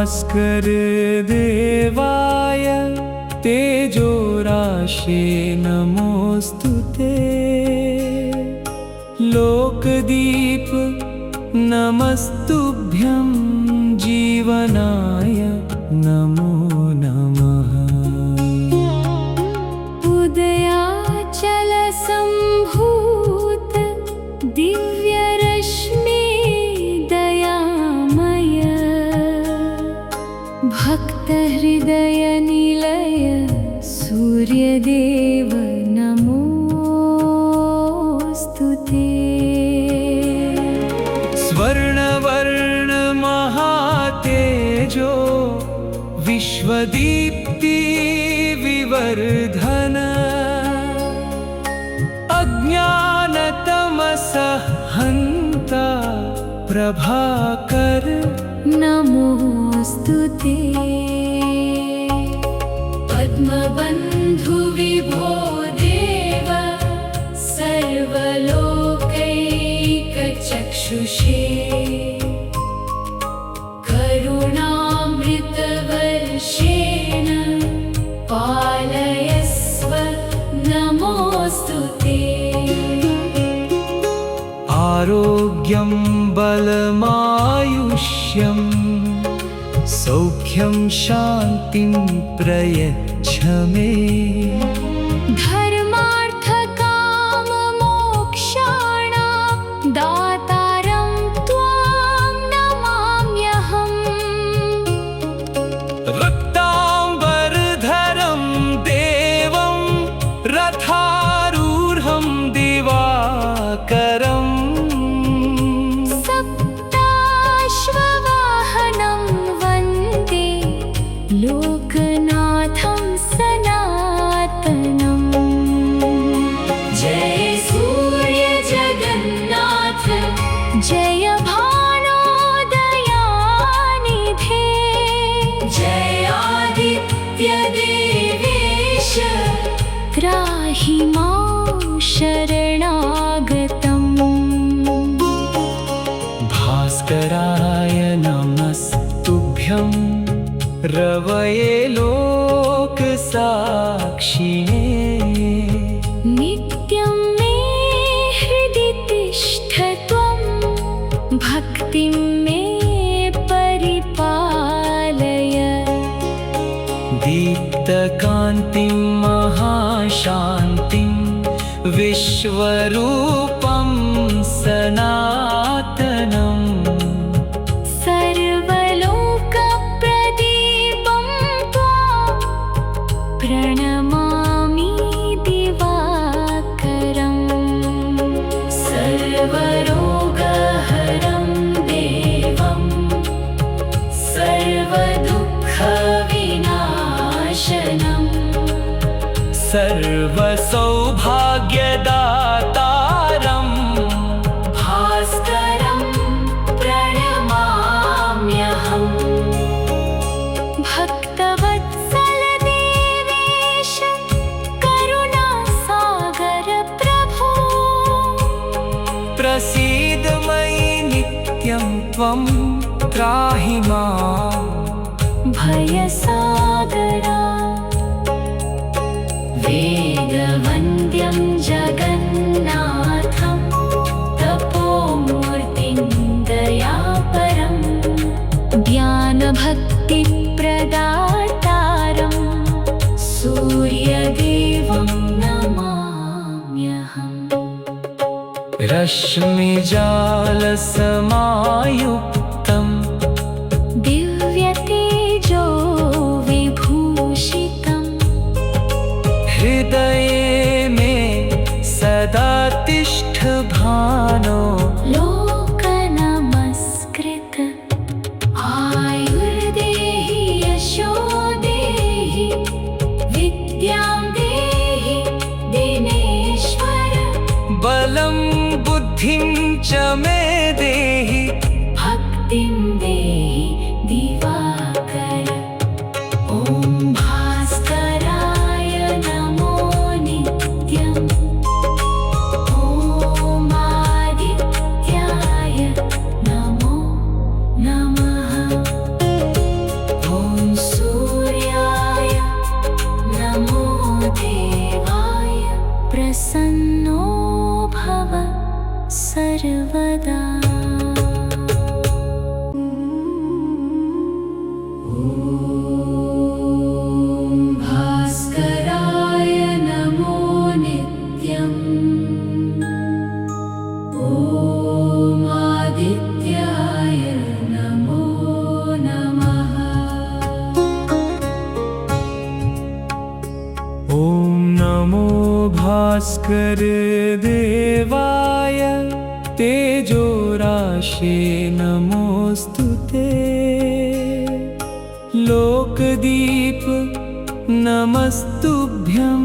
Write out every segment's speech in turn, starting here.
भास्कर देवाय तेजो राशे नमोस्तुते। लोकदीप नमस्तुभ्यं जीवनाय नमो नमः। उदयाचल संभूत दिव्यरश्मि दयामय भक्तहृदय निलय सूर्यदेव नमोस्तुते। स्वर्णवर्ण महातेजो विश्वदीप्ति विवर्धन अज्ञानतमसः हन्ता प्रभाकर नमोस्तुते। पद्मबन्धु विभो देव सर्वलोकैकचक्षुषे करुणामृतवर्षेण पालयस्व नमोस्तुते। आरोग्यं बलमायुष्यं सौख्यं शान्तिं प्रयच्छ मे। धर्मार्थकाममोक्षाणां दातारं त्वां नमाम्यहम्। रक्ताम्बरधरं देवं रथारूढं दिवाकरम् सप्ताश्ववाहनं वन्दे लोकनाथं सनातनम्। जय सूर्य जगन्नाथ जय भानुदयानिधे जय आदित्य देवेश त्राहि मां शरणागतम्। भास्कराय नमस्तुभ्यं रवये लोकसाक्षिणे। नित्यं मे हृदि तिष्ठ त्वं भक्तिं मे परिपालय। दीप्तकान्तिं महाशान्तिं विश्वरूपं सनातनम्। सर्वलोकप्रदीपं त्वां प्रणमामि दिवाकरम्। सर्वरोगहरं देवं सर्वदुःखविनाशनम्। सर्वसौभाग्यदातारं भास्करं प्रणमाम्यहम्। भक्तवत्सल देवेश करुणासागर प्रभो प्रसीद मयि नित्यं त्वं त्राहि मां भयसागरा। वेदवन्द्यं जगन्नाथं तपोमूर्तिं दयापरं ज्ञानभक्तिप्रदातारं सूर्यदेवं नमाम्यहम्। रश्मिजालसमायुक्तं दिव्यतेजो विभूषितं हृदये मे सदा तिष्ठ भानो। लोकनमस्कृत आयुर्देहि यशो देहि विद्यां देहि दिनेश्वर। बलं बुद्धिं च मे देहि भक्तिं देहि दिवाकर। ॐ भास्कराय नमो नित्यम्। ॐ आदित्याय नमो नमः। प्रसन्नो भव सर्वदा। भास्कराय नमो नित्यम्। ॐ आदित्याय नमो नमः। ॐ नमो भास्कर देवाय तेजोराशे नमोस्तुते। लोकदीप नमस्तुभ्यं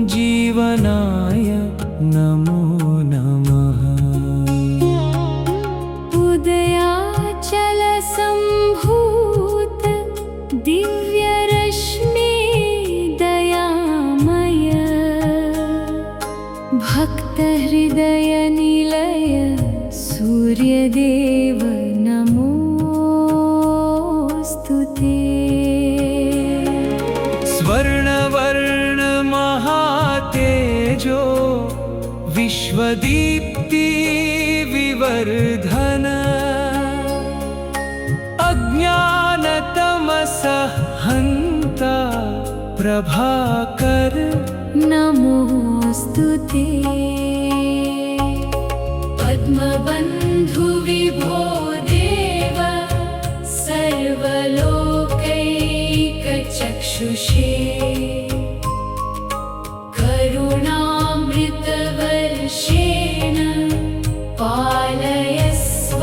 जीवनाय नमो नमः। उदयाचल सम्भूत दिव्यरश्मि दयामय। भक्तहृदय निलय सूर्यदेव नमोस्तुते। स्वर्णवर्ण महातेजो विश्वदीप्ति विवर्धन। अज्ञानतमसः हन्ता प्रभाकर नमोस्तुते। पद्मबन्धु विभो देव सर्वलोकैकचक्षुषे। करुणामृतवर्षेण पालयस्व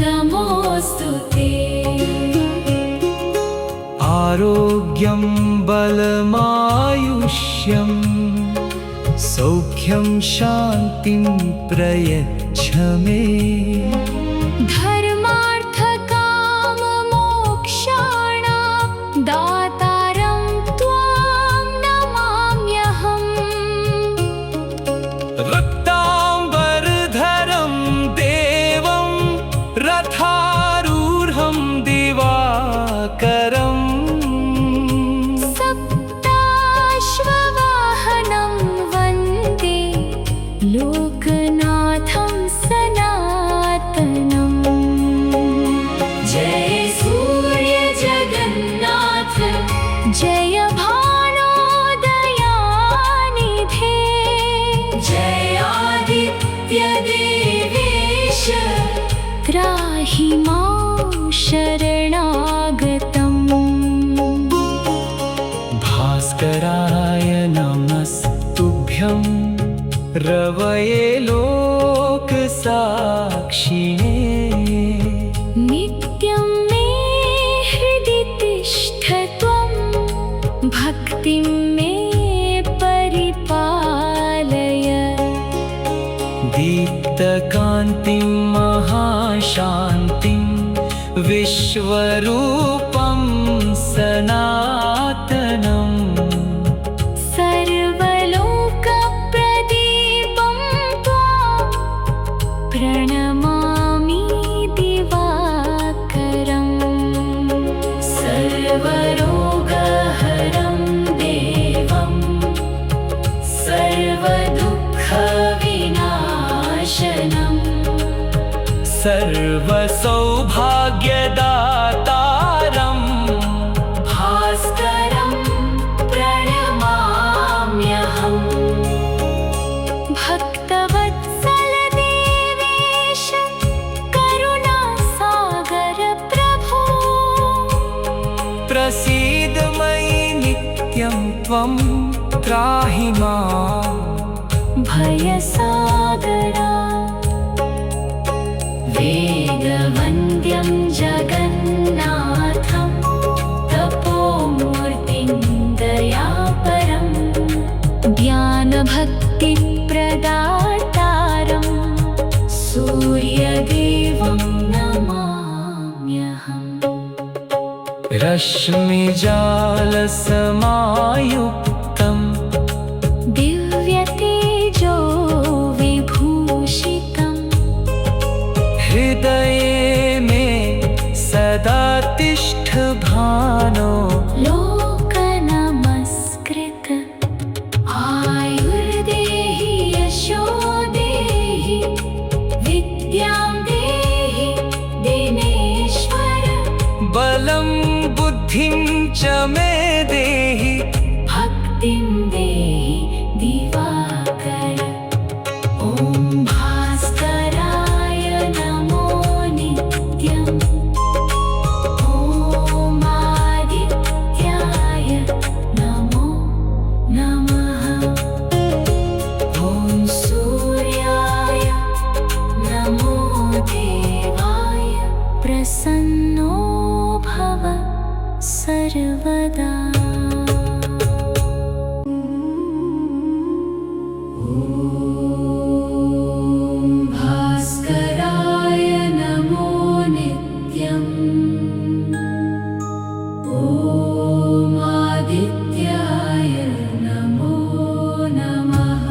नमोस्तुते। आरोग्यं बलमायुष्यं सौख्यं शान्तिं प्रयच्छ मे। धर्मार्थकाममोक्षाणां दातारं त्वां नमाम्यहम्। रक्ताम्बरधरं देवं रथारूढं दिवाकरम्। सप्ताश्ववाहनं वन्दे लोकनाथं सनातनम्। जय सूर्य जगन्नाथ जय भानोदयानिधे। जय आदित्य देवेश त्राहि मां शरणागतम्। भास्कराय नमस्तुभ्यं रवये लोकसाक्षिणे। नित्यं मे हृदि तिष्ठ त्वं भक्तिं मे परिपालय। दीप्तकान्तिं महाशान्तिं विश्वरूपं सनातनम्। सर्वलोकप्रदीपं त्वां प्रणमामि दिवाकरम्। सर्वरोगहरं देवं सर्वदुःखविनाशनम्। सर्वसौभाग्यदातारं भास्करं प्रणमाम्यहम्। भक्तवत्सल देवेश करुणासागर प्रभो। प्रसीद मयि नित्यं त्वं त्राहि मां भयसागरा। वेदवन्द्यं जगन्नाथं तपोमूर्तिं दयापरं। ज्ञानभक्तिप्रदातारं सूर्यदेवं नमाम्यहम्। रश्मिजालसमायुक्तं दिव्यतेजो विभूषितम्। हृदये मे सदा तिष्ठ भानो। लोकनमस्कृत आयुर्दे च मे देहि भक्तिं देहि दिवाकर। ॐ भास्कराय नमो नित्यम्। ॐ आदित्याय नमो नमः। ॐ सूर्याय नमो देवाय। प्रसन्नो भव सर्वदा। भास्कराय नमो नित्यम्। ॐ आदित्याय नमो नमः।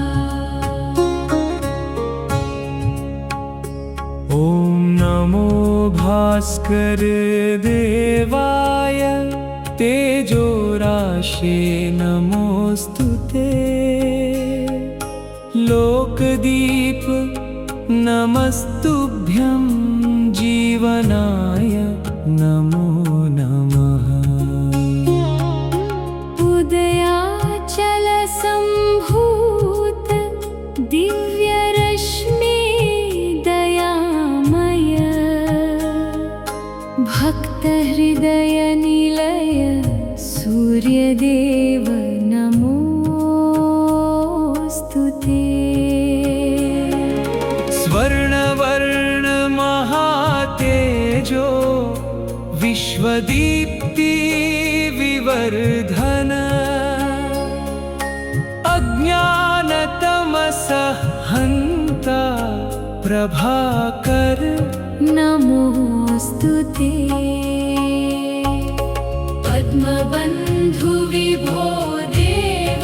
ॐ नमो भास्कर देवाय तेजोराशे नमोस्तुते। लोकदीप नमस्तुभ्यं जीवनाय नमो नमः। उदयाचल सम्भूत दिव्यरश्मि दयामय। भक्तहृदय निलय सूर्यदेव नमोस्तुते। स्वर्णवर्ण महातेजो विश्वदीप्ति विवर्धन। अज्ञानतमसः हन्ता प्रभाकर नमोस्तुते। पद्मबन्धु विभो देव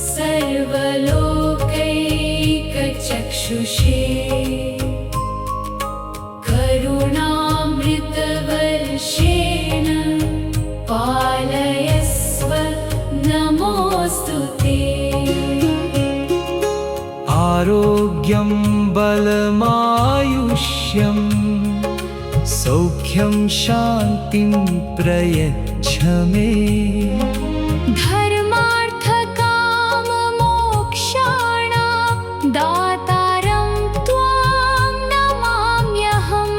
सर्वलोकैकचक्षुषे। करुणामृतवर्षेण पालयस्व नमोस्तुते। आरोग्यं बलमायुष्यं सौख्यं शान्तिं प्रयच्छ मे। धर्मार्थकाममोक्षाणां दातारं त्वां नमाम्यहम्।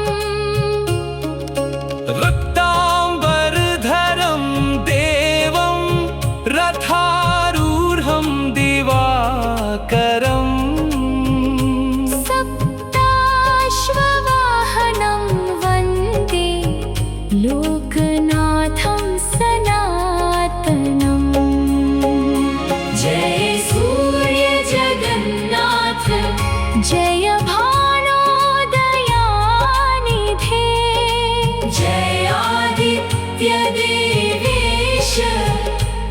रक्ताम्बरधरं देवं रथारूढं दिवाकरम्। सप्ताश्ववाहनं वन्दे लोकनाथं सनातनम्। जय सूर्य जगन्नाथ जय भानोदयानिधे। जय आदित्य देवेश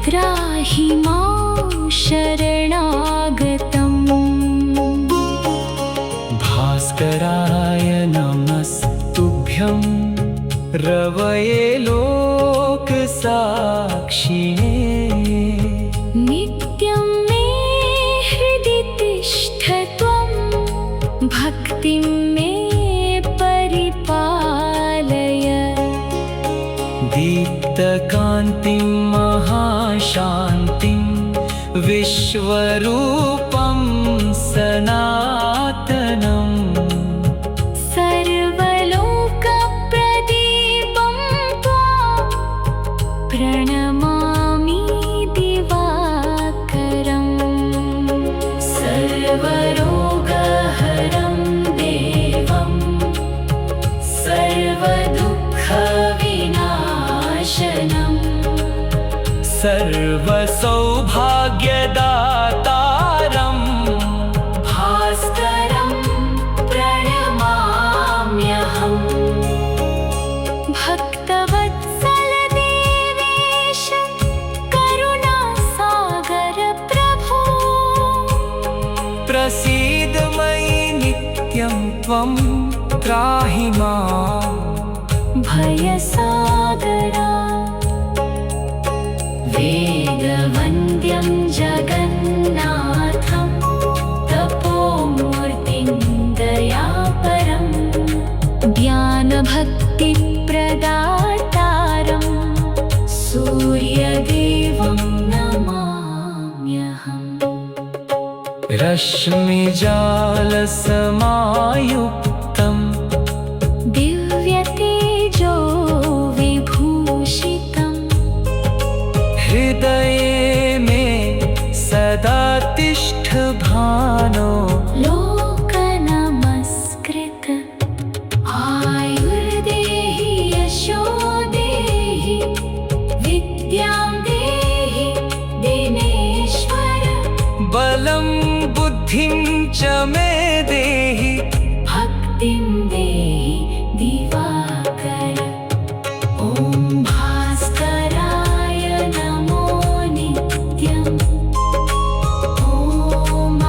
त्राहि मां शरणागतम्। भास्कराय नमस्तुभ्यं रवये लोकसाक्षिणे। नित्यं मे हृदि तिष्ठ त्वं भक्तिं मे परिपालय। दीप्तकान्तिं महाशान्तिं विश्वरूपं सनातनम्। सर्वलोकप्रदीपं त्वां प्रणमामि दिवाकरम्। सर्वरोगहरं देवं सर्वदुःखविनाशनम्। सर्वसौभाग्यदातारं भास्करं प्रणमाम्यहम्। भक्तवत्सल देवेश करुणासागर प्रभो। प्रसीद मयि नित्यं त्वं त्राहि माम्। भयसागरा। वेदवन्द्यं जगन्नाथं तपोमूर्तिं दयापरं। ज्ञानभक्तिप्रदातारं रश्मिजालसमायुक्तम् दिव्यतेजो विभूषितम् हृदये मे सदा तिष्ठ भानो लोकनमस्कृत आयुर्देहि यशो देहि विद्यां देहि दिनेश्वर बलं बुद्धिं च मे देहि भक्तिं देहि दिवाकर ॐ भास्कराय नमो नित्यम् ॐ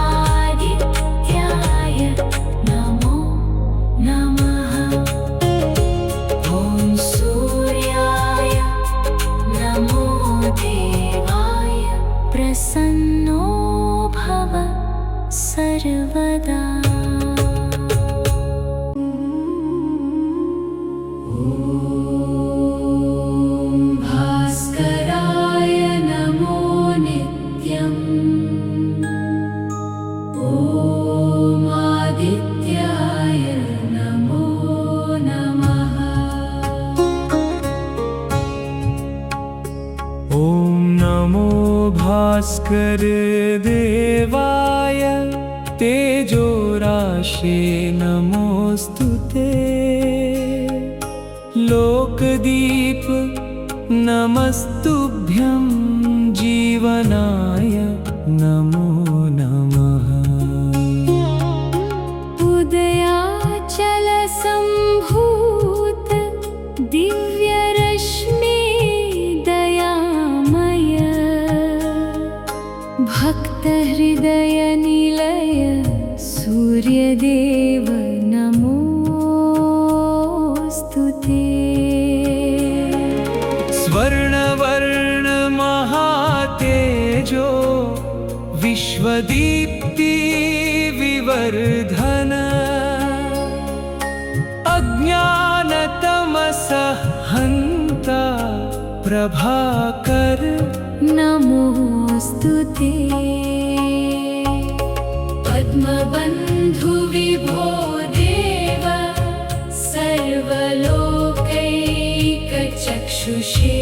आदित्याय नमो नमः ॐ सूर्याय नमो देवाय प्रसन्नो भव सर्वदा भास्कराय नमो नित्यम् ॐ आदित्याय नमो नमः ॐ नमो भास्कर देवाय तेजोराशे नमोस्तुते लोकदीप नमस्तुभ्यं जीवनाय नमो नमः उदयाचलसम्भूत दिव्यरश्मि दयामय भक्तहृदयनिलय सूर्यदेव नमोऽस्तुते स्वर्णवर्ण महातेजो विश्वदीप्ति विवर्धन अज्ञानतमसः हन्ता प्रभाकर नमोऽस्तुते पद्मबन्धु विभो देव सर्वलोकैकचक्षुषे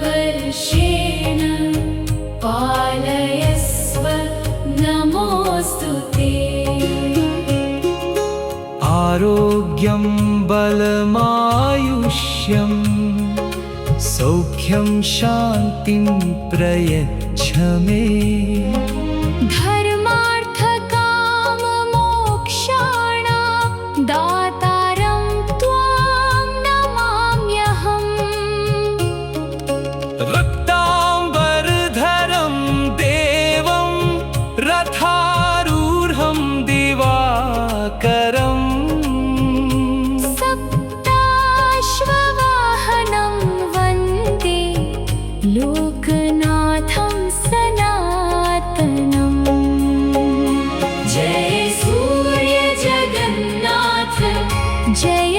करुणामृतवर्षेण पालयस्व नमोऽस्तुते आरोग्यं बलमायुष्यं सौख्यं शान्तिं प्रयच्छ मे धर्मार्थकाममोक्षाणां दातारं त्वां नमाम्यहम् रक्ताम्बरधरं देवं रथारूढं दिवाकरम् सप्ताश्ववाहनं वन्दे लोकनाथं सनातनम् जय सूर्य जगन्नाथ जय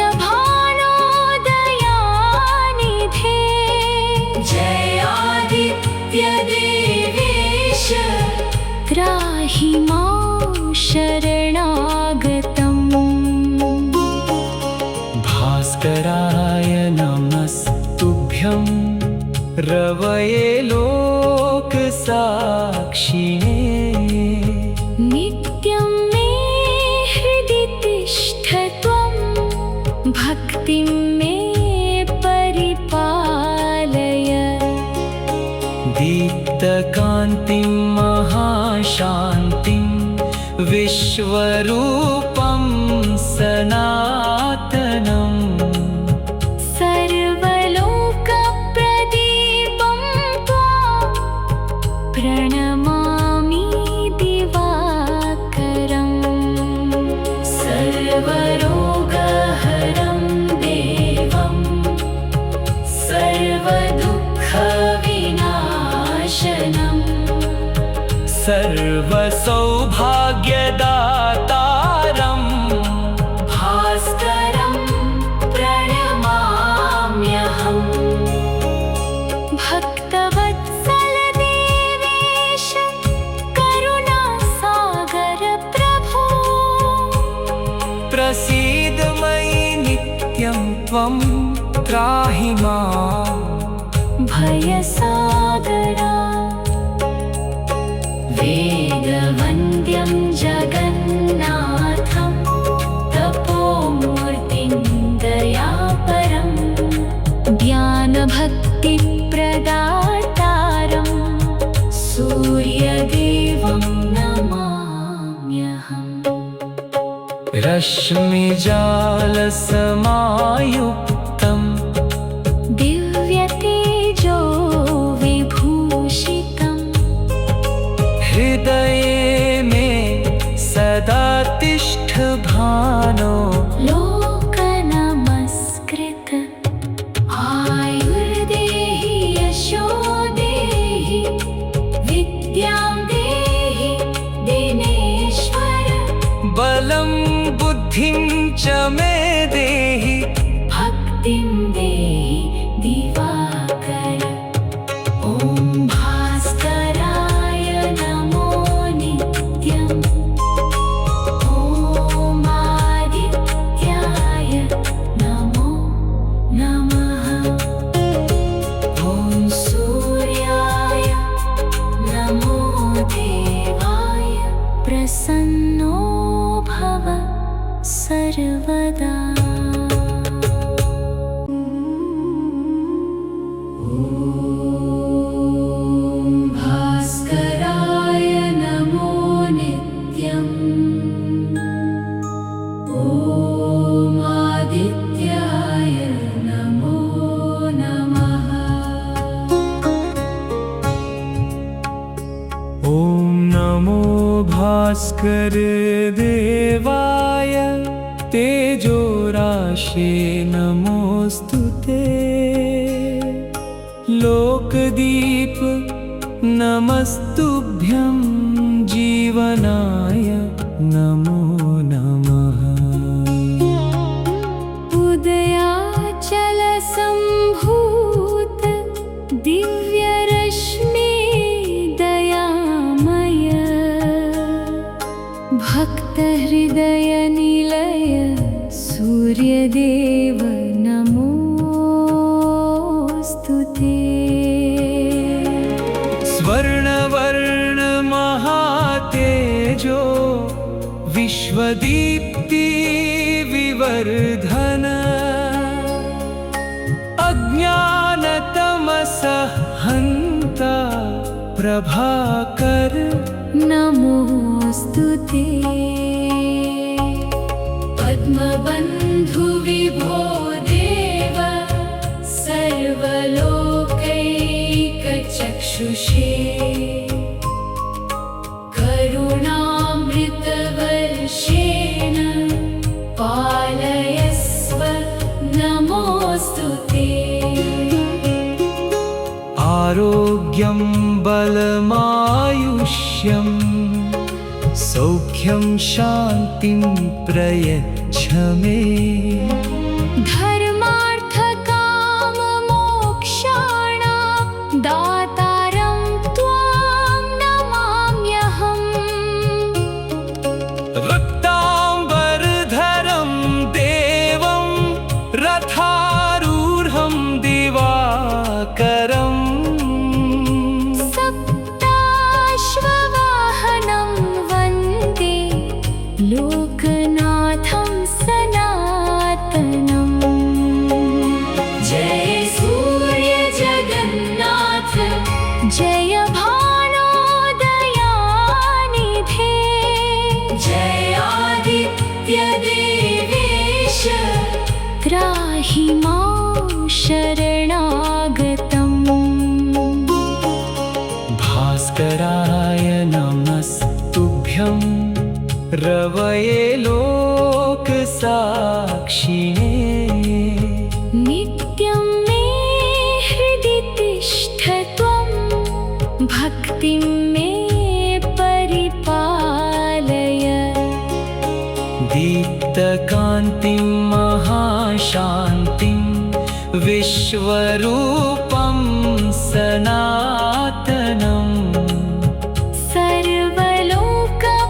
भानोदयानिधे जय आदित्य देवेश त्राहि मां शरणागतम् भास्कराय नमस्तुभ्यं रवये लोकसाक्षिणे नित्यं मे हृदि तिष्ठ त्वं भक्तिं मे परिपालय दीप्तकान्तिं महाशान्तिं विश्वरूपं सनातनम् सर्वलोकप्रदीपं त्वां प्रणमामि दिवाकरम् सर्वरोगहरं देवं सर्वदुःखविनाशनम् सर्वसौभाग्यदातारम् भास्करं प्रणमाम्यहम् भक्तवत्सल देव त्वं त्राहि माम् भयसागरा वेदवन्द्यं जगन्नाथं तपोमूर्तिं दयापरं ज्ञानभक्तिप्रदातारं सूर्यदेवं नमाम्यहम् रश्मिजालसमायुक्तं दिव्यतेजो विभूषितं हृदये मे सदा तिष्ठ भानो लोकनमस्कृत आयुर्देहि यशो देहि विद्यां देहि दिनेश्वर बलं बुद्धिं च मे देहि भक्तिं देहि दिवाकर ॐ भास्कराय नमो नित्यम् ॐ आदित्याय नमो नमः ॐ सूर्याय नमो देवाय प्रसन्नो भव सर्वदा भास्कराय नमो नित्यम् ॐ आदित्याय नमो नमः ॐ नमो भास्कर देवाय तेजोराशे नमोऽस्तु ते लोकदीप नमस्तुभ्यं जीवनाय नमो नमः उदयाचलसम्भूत दिव्यरश्मि दयामय भक्तहृदयनिलय सूर्यदेव नमोऽस्तु ते स्वर्णवर्ण महातेजो विश्वदीप्ति विवर्धन अज्ञानतमसः हन्ता प्रभाकर नमोऽस्तु ते पद्मबन्धु विभो देव सर्वलोकैकचक्षुषे करुणामृतवर्षेण पालयस्व नमोऽस्तु ते आरोग्यं बलमायुष्यं सौख्यं शान्तिं प्रयच्छ मे धर्मार्थकाममोक्षाणां दातारं त्वां नमाम्यहम् रक्ताम्बरधरं देवं रथारूढं दिवाकरम् सप्ताश्ववाहनं वन्दे लोकनाथं सनातनम् जय सूर्य जगन्नाथ जय भानोदयानिधे जय आदित्य देवेश त्राहि मां शरणागतम् भास्कराय नमस्तुभ्यं रवये लोकसाक्षिणे नित्यं मे हृदि तिष्ठ त्वं भक्तिं मे परिपालय दीप्तकान्तिं महाशान्तिं विश्वरूपं सनातनम्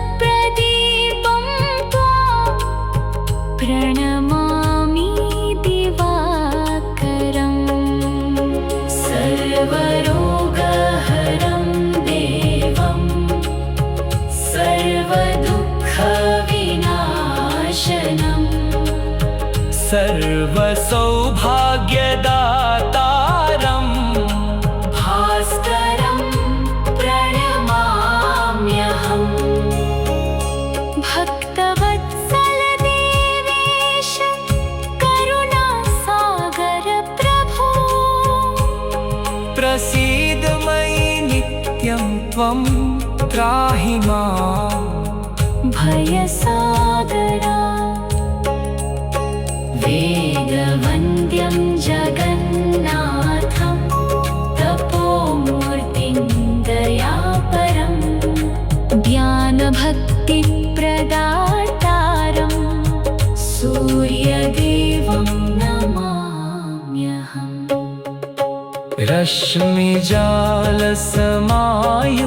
सर्वलोकप्रदीपं त्वां प्रणमामि दिवा सर्वसौभाग्यदातारम् भास्करं प्रणमाम्यहम् भक्तवत्सल देवेश करुणासागर प्रभो प्रसीद मयि नित्यं त्वं त्राहि माम् भयसागरा वेदवन्द्यं जगन्नाथं तपोमूर्तिं दयापरं ज्ञानभक्तिप्रदातारं सूर्यदेवं नमाम्यहम् रश्मिजालसमायुक्तं